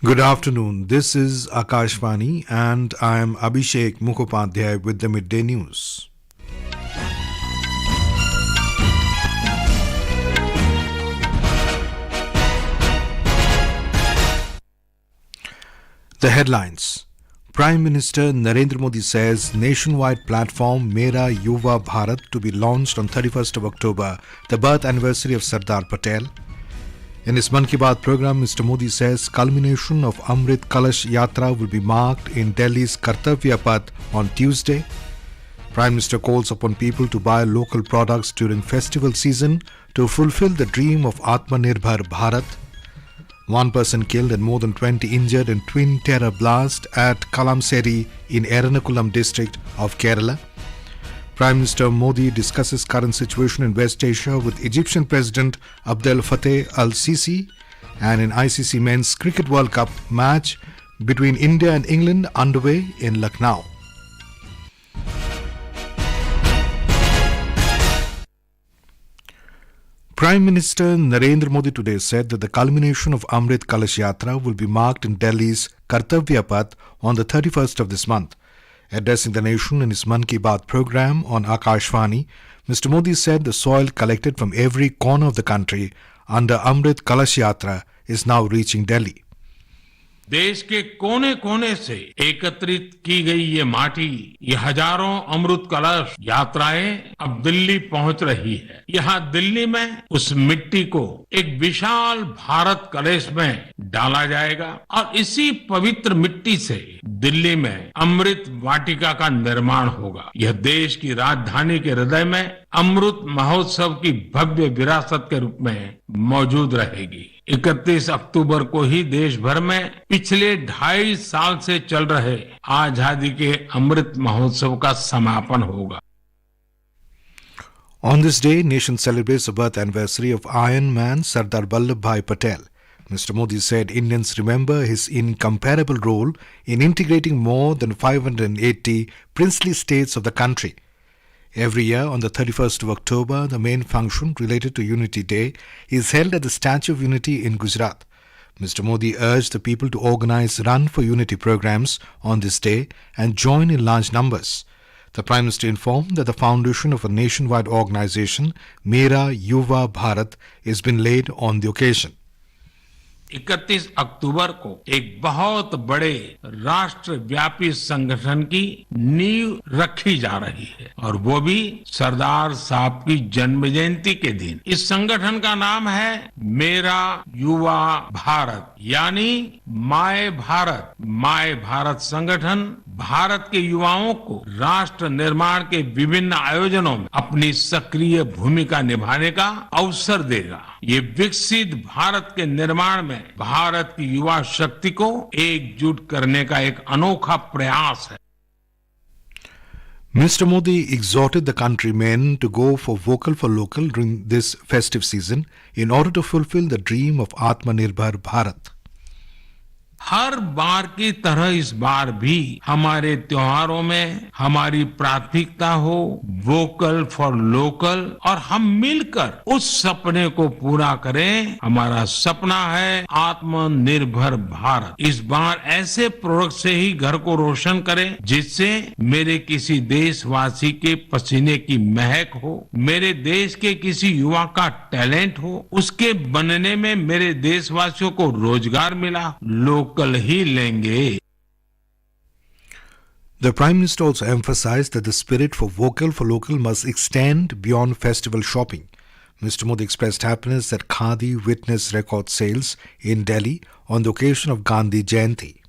Good afternoon. This is Akashvani and I am Abhishek Mukhopadhyay with the Midday News. The headlines. Prime Minister Narendra Modi says nationwide platform Mera Yuva Bharat to be launched on 31st of October, the birth anniversary of Sardar Patel. In his Mann Ki Baat program, Mr. Modi says culmination of Amrit Kalash Yatra will be marked in Delhi's Kartavya on Tuesday. Prime Minister calls upon people to buy local products during festival season to fulfill the dream of Aatmanirbhar Bharat. One person killed and more than 20 injured in twin terror blast at Kalamassery in Ernakulam district of Kerala. Prime Minister Modi discusses current situation in West Asia with Egyptian President Abdel Fattah El-Sisi, and in ICC Men's Cricket World Cup match between India and England underway in Lucknow. Prime Minister Narendra Modi today said that the culmination of Amrit Kalash Yatra will be marked in Delhi's Kartavya on the 31st of this month. Addressing the nation in his Mann Ki Baat program on Akashvani, Mr. Modi said the soil collected from every corner of the country under Amrit Kalash Yatra is now reaching Delhi. देश के कोने कोने से एकत्रित की गई ये माटी, ये हजारों अमृत कलश यात्राएं अब दिल्ली पहुंच रही है। यहाँ दिल्ली में उस मिट्टी को एक विशाल भारत कलश में डाला जाएगा और इसी पवित्र मिट्टी से दिल्ली में अमृत वाटिका का निर्माण होगा। यह देश की राजधानी के हृदय में अमृत महोत्सव की भव्य विरासत के रूप में मौजूद रहेगी। 31 अक्टूबर को ही देश भर में पिछले 2.5 साल से चल रहे आजादी के अमृत महोत्सव का समापन होगा। On this day, nation celebrates the birth anniversary of Iron Man Sardar Patel. Mr. Modi said Indians remember his incomparable role in integrating more than 580 princely states of the country. Every year on the 31st of October, the main function related to Unity Day is held at the Statue of Unity in Gujarat. Mr. Modi urged the people to organize Run for Unity programs on this day and join in large numbers. The Prime Minister informed that the foundation of a nationwide organization, Mera Yuva Bharat, has been laid on the occasion. 31 अक्टूबर को एक बहुत बड़े राष्ट्रव्यापी संगठन की नींव रखी जा रही है और वो भी सरदार साहब की जन्म जयंती के दिन। इस संगठन का नाम है मेरा युवा भारत, यानी माय भारत। माय भारत संगठन भारत के युवाओं को राष्ट्र निर्माण के विभिन्न आयोजनों में अपनी सक्रिय भूमिका निभाने का अवसर देगा। ये विकसित भारत के निर्माण में भारत की युवा शक्ति को एकजुट करने का एक अनोखा प्रयास है। Mr. Modi exhorted the countrymen to go for vocal for local during this festive season in order to fulfill the dream of Aatmanirbhar Bharat. हर बार की तरह इस बार भी हमारे त्योहारों में हमारी प्राथमिकता हो वोकल फॉर लोकल और हम मिलकर उस सपने को पूरा करें। हमारा सपना है आत्मनिर्भर भारत। इस बार ऐसे प्रोडक्ट से ही घर को रोशन करें जिससे मेरे किसी देशवासी के पसीने की महक हो, मेरे देश के किसी युवा का टैलेंट हो, उसके बनने में मेरे देशवासियों को रोजगार मिला। कल ही लेंगे। The Prime Minister also emphasized that the spirit for vocal for local must extend beyond festival shopping. Mr. Modi expressed happiness that Khadi witnessed record sales in Delhi on the occasion of Gandhi Jayanti.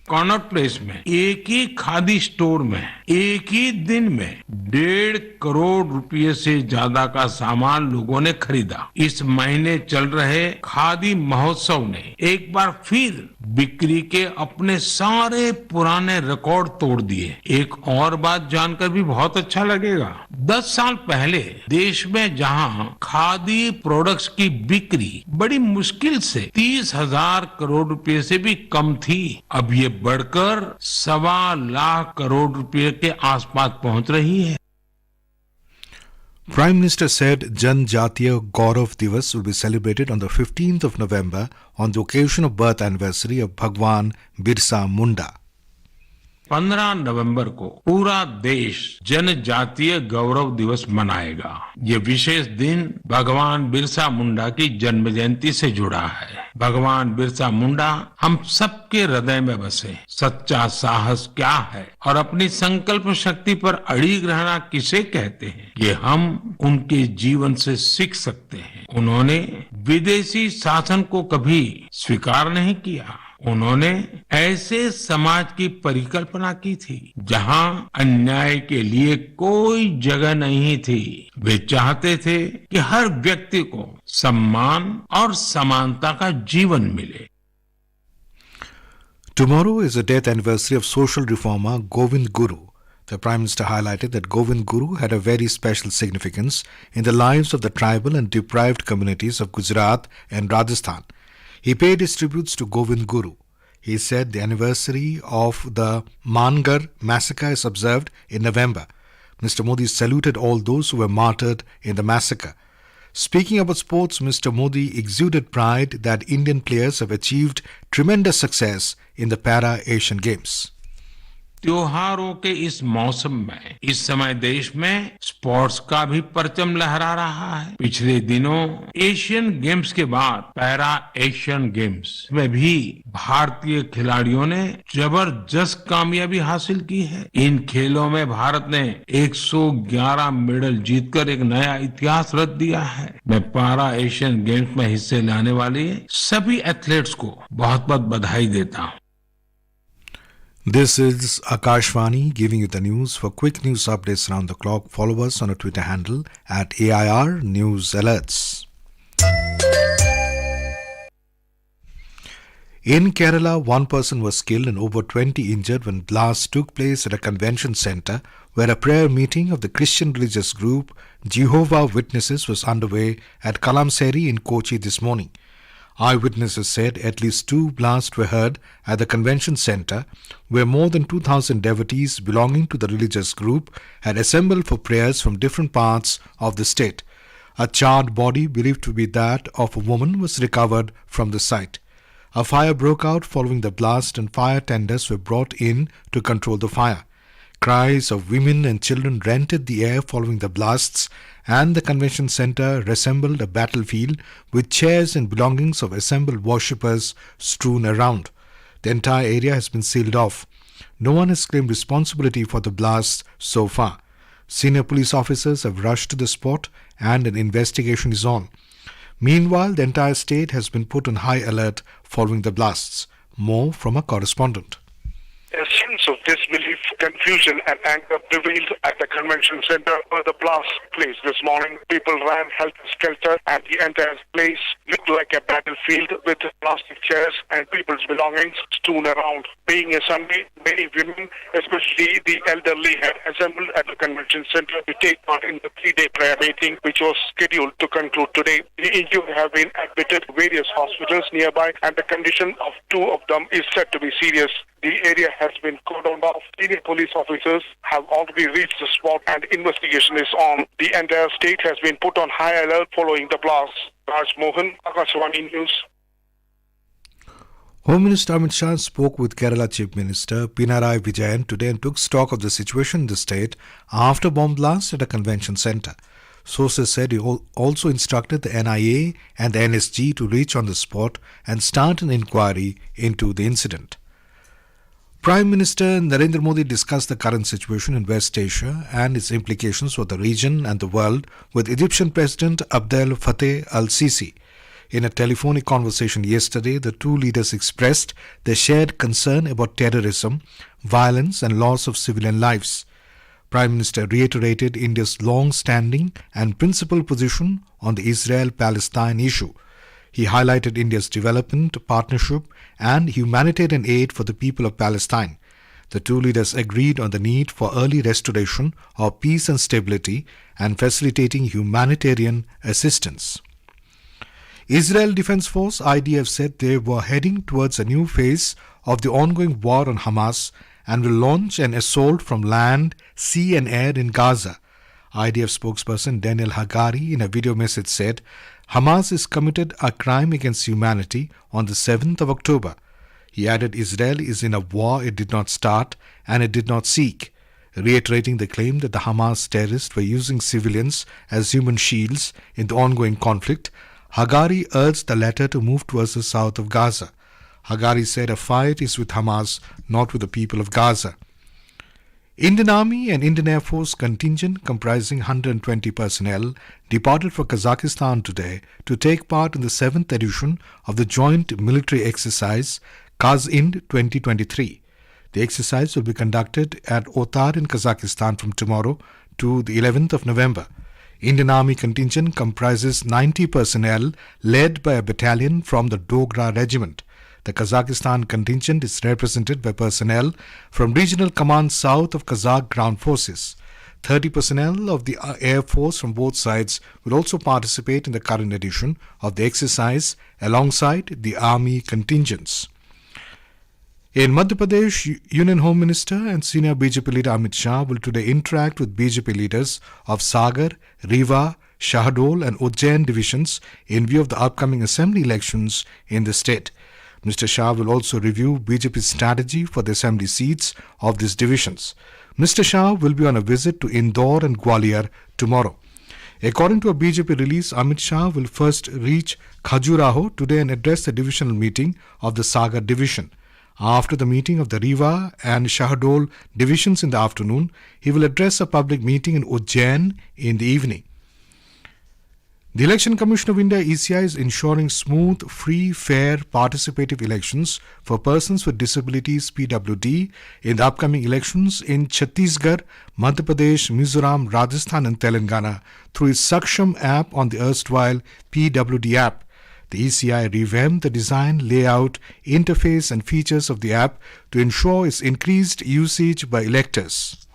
Connaught place में एक ही khadi store में एक ही दिन में 1.5 करोड़ रुपए से ज्यादा का सामान लोगों ने खरीदा। इस महीने चल रहे खादी महोत्सव ने एक बार फिर बिक्री के अपने सारे पुराने रिकॉर्ड तोड़ दिए। एक और बात जानकर भी बहुत अच्छा लगेगा, 10 साल पहले देश में जहां खादी प्रोडक्ट्स की बिक्री बड़ी मुश्किल से 30,000 करोड़ रुपए से भी कम थी, अब ये बढ़कर 1.25 लाख करोड़ रुपए के आसपास पहुंच रही है। Prime Minister said Jan Jatiya Gaurav Divas will be celebrated on the 15th of November on the occasion of birth anniversary of Bhagwan Birsa Munda. 15 नवंबर को पूरा देश जनजातीय गौरव दिवस मनाएगा। ये विशेष दिन भगवान बिरसा मुंडा की जन्म जयंती से जुड़ा है। भगवान बिरसा मुंडा हम सबके हृदय में बसे। सच्चा साहस क्या है और अपनी संकल्प शक्ति पर अड़िग रहना किसे कहते हैं, ये हम उनके जीवन से सीख सकते हैं। उन्होंने विदेशी शासन को कभी स्वीकार नहीं किया। उन्होंने ऐसे समाज की परिकल्पना की थी जहां अन्याय के लिए कोई जगह नहीं थी। वे चाहते थे कि हर व्यक्ति को सम्मान और समानता का जीवन मिले। Tomorrow is the death anniversary of social reformer Govind Guru. The Prime Minister highlighted that Govind Guru had a very special significance in the lives of the tribal and deprived communities of Gujarat and Rajasthan. He paid his tributes to Govind Guru. He said the anniversary of the Mangar massacre is observed in November. Mr. Modi saluted all those who were martyred in the massacre. Speaking about sports, Mr. Modi exuded pride that Indian players have achieved tremendous success in the Para-Asian Games. त्योहारों के इस मौसम में इस समय देश में sports का भी परचम लहरा रहा है। पिछले दिनों एशियन गेम्स के बाद पैरा एशियन गेम्स में भी भारतीय खिलाड़ियों ने जबरदस्त कामयाबी हासिल की है। इन खेलों में भारत ने 111 मेडल जीतकर एक नया इतिहास रच दिया है। मैं पैरा एशियन गेम्स में हिस्से लेने वाले सभी एथलीट्स को बहुत बहुत बधाई देता हूँ। This is Akashvani giving you the news. For quick news updates around the clock, follow us on our Twitter handle at AIR News Alerts. In Kerala, one person was killed and over 20 injured when blasts took place at a convention center where a prayer meeting of the Christian religious group Jehovah Witnesses was underway at Kalamassery in Kochi this morning. Eyewitnesses said at least 2 blasts were heard at the convention center where more than 2,000 devotees belonging to the religious group had assembled for prayers from different parts of the state. A charred body believed to be that of a woman was recovered from the site. A fire broke out following the blast and fire tenders were brought in to control the fire. Cries of women and children rented the air following the blasts, and the convention center resembled a battlefield with chairs and belongings of assembled worshippers strewn around. The entire area has been sealed off. No one has claimed responsibility for the blasts so far. Senior police officers have rushed to the spot and an investigation is on. Meanwhile, the entire state has been put on high alert following the blasts. More from a correspondent. A sense of disbelief, confusion and anger prevailed at the convention center where the blast took place this morning. People ran helter-skelter and the entire place looked like a battlefield with plastic chairs and people's belongings strewn around. Being a Sunday, many women, especially the elderly, had assembled at the convention center to take part in the 3-day prayer meeting which was scheduled to conclude today. The injured have been admitted to various hospitals nearby and the condition of 2 of them is said to be serious. The area has been cordoned off. Senior police officers have already reached the spot and investigation is on. The entire state has been put on high alert following the blast. Raj Mohan, Akashvani News. Home Minister Amit Shah spoke with Kerala Chief Minister Pinarayi Vijayan today and took stock of the situation in the state after bomb blast at a convention center. Sources said he also instructed the NIA and the NSG to reach on the spot and start an inquiry into the incident. Prime Minister Narendra Modi discussed the current situation in West Asia and its implications for the region and the world with Egyptian President Abdel Fattah El-Sisi. In a telephonic conversation yesterday, the two leaders expressed their shared concern about terrorism, violence and loss of civilian lives. Prime Minister reiterated India's long-standing and principled position on the Israel-Palestine issue. He highlighted India's development, partnership and humanitarian aid for the people of Palestine. The two leaders agreed on the need for early restoration of peace and stability and facilitating humanitarian assistance. Israel Defense Force IDF said they were heading towards a new phase of the ongoing war on Hamas and will launch an assault from land, sea and air in Gaza. IDF spokesperson Daniel Hagari in a video message said, Hamas is committed a crime against humanity on the 7th of October. He added Israel is in a war it did not start and it did not seek, reiterating the claim that the Hamas terrorists were using civilians as human shields in the ongoing conflict. Hagari urged the latter to move towards the south of Gaza. Hagari said a fight is with Hamas, not with the people of Gaza. Indian Army and Indian Air Force contingent comprising 120 personnel departed for Kazakhstan today to take part in the 7th edition of the joint military exercise Kaz-Ind 2023. The exercise will be conducted at Otar in Kazakhstan from tomorrow to the 11th of November. Indian Army contingent comprises 90 personnel led by a battalion from the Dogra Regiment. The Kazakhstan contingent is represented by personnel from Regional Command South of Kazakh Ground Forces. 30 personnel of the Air Force from both sides will also participate in the current edition of the exercise alongside the Army contingents. In Madhya Pradesh, Union Home Minister and senior BJP leader Amit Shah will today interact with BJP leaders of Sagar, Rewa, Shahdol and Ujjain divisions in view of the upcoming assembly elections in the state. Mr. Shah will also review BJP's strategy for the assembly seats of these divisions. Mr. Shah will be on a visit to Indore and Gwalior tomorrow. According to a BJP release, Amit Shah will first reach Khajuraho today and address the divisional meeting of the Sagar division. After the meeting of the Rewa and Shahdol divisions in the afternoon, he will address a public meeting in Ujjain in the evening. The Election Commission of India ECI is ensuring smooth, free, fair, participative elections for persons with disabilities PWD in the upcoming elections in Chhattisgarh, Madhya Pradesh, Mizoram, Rajasthan and Telangana through its Saksham app on the erstwhile PWD app. The ECI revamped the design, layout, interface and features of the app to ensure its increased usage by electors.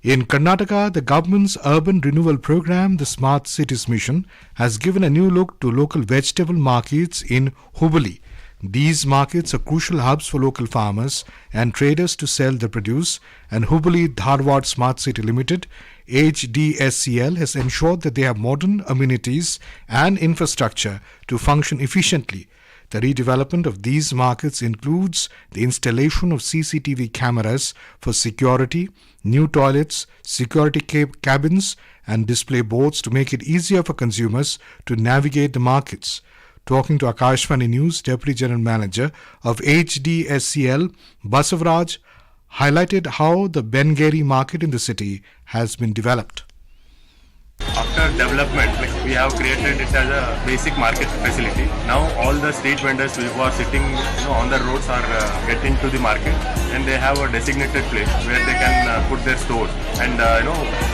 In Karnataka, the government's urban renewal program, the Smart Cities Mission, has given a new look to local vegetable markets in Hubballi. These markets are crucial hubs for local farmers and traders to sell their produce, and Hubballi Dharwad Smart City Limited, HDSCL, has ensured that they have modern amenities and infrastructure to function efficiently. The redevelopment of these markets includes the installation of CCTV cameras for security, new toilets, security cabins and display boards to make it easier for consumers to navigate the markets. Talking to Akashvani News, Deputy General Manager of HDSCL, Basavaraj, highlighted how the Bengeri market in the city has been developed. After development, we have created it as a basic market facility. Now all the street vendors who are sitting on the roads are getting to the market, and they have a designated place where they can put their stores. And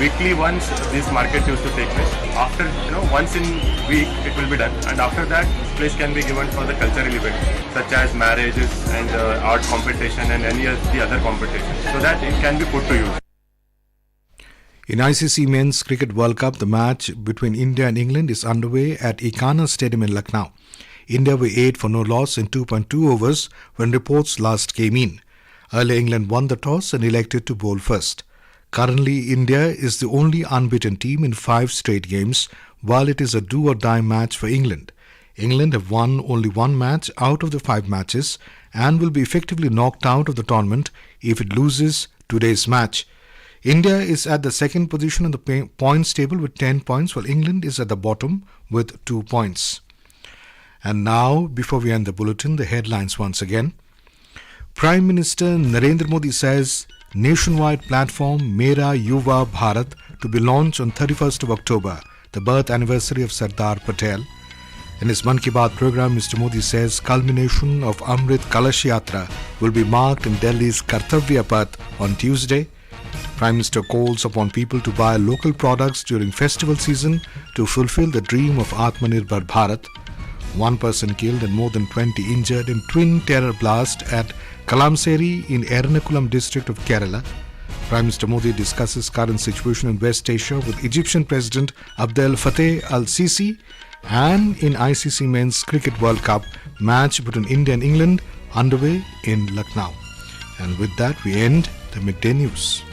weekly once this market used to take place. After once in week it will be done, and after that this place can be given for the cultural events such as marriages and art competition and any of the other competitions, so that it can be put to use. In ICC Men's Cricket World Cup, the match between India and England is underway at Ekana Stadium in Lucknow. India were 8 for no loss in 2.2 overs when reports last came in. Earlier, England won the toss and elected to bowl first. Currently, India is the only unbeaten team in 5 straight games, while it is a do-or-die match for England. England have won only one match out of the 5 matches and will be effectively knocked out of the tournament if it loses today's match. India is at the second position on the points table with 10 points, while England is at the bottom with 2 points. And now, before we end the bulletin, the headlines once again. Prime Minister Narendra Modi says nationwide platform Mera Yuva Bharat to be launched on 31st of October, the birth anniversary of Sardar Patel. In his Mann Ki Baat program, Mr. Modi says culmination of Amrit Kalash Yatra will be marked in Delhi's Kartavya on Tuesday. Prime Minister calls upon people to buy local products during festival season to fulfil the dream of Aatmanirbhar Bharat. 1 person killed and more than 20 injured in twin terror blast at Kalamassery in Ernakulam district of Kerala. Prime Minister Modi discusses current situation in West Asia with Egyptian President Abdel, Fattah El-Sisi. And in ICC Men's Cricket World Cup, match between India and England underway in Lucknow. And with that, we end the midday news.